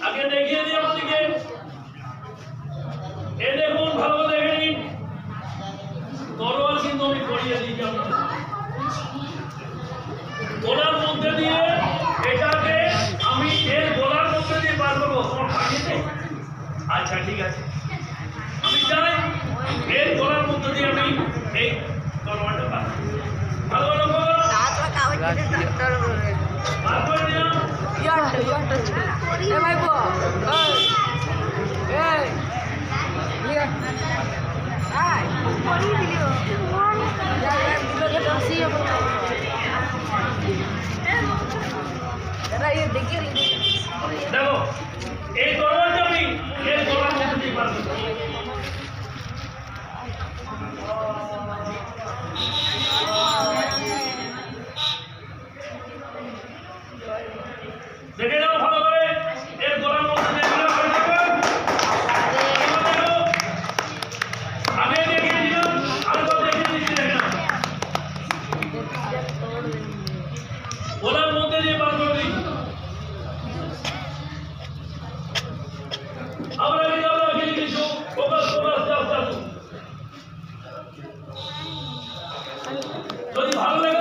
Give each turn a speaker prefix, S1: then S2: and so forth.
S1: আগে দেখিয়ে দিই আপনাদেরকে। এই দেখুন, ভালো করে দেখে নিন। তরোয়াল কিন্তু আমি পরিয়ে দিই আপনাদের। গোলার মধ্যে দিয়ে এটাকে আমি এর গোলার মধ্যে দিয়ে বার করবো। তোমার পাঠিয়েছে? আচ্ছা, ঠিক আছে। আমি চাই এর গোলার মধ্যে দিয়ে আমি এই তরোয়ালটা বার করবো। ভালো করে বলো। বার করে দিলাম। দেখো, এই তরোয়ালটা আমি এর গোলার মধ্যে দিয়ে বার করবো। দেখে নাও ভালো করে, এর গোলার মধ্যে দিয়ে দিলাম। আগে দেখিয়ে দিলাম, আরেকবার দেখিয়ে দিচ্ছি। দেখে নাও, গোলার মধ্যে দিয়ে বার করে দিই। আমরা কিছু ফোকাস যদি ভালো লাগে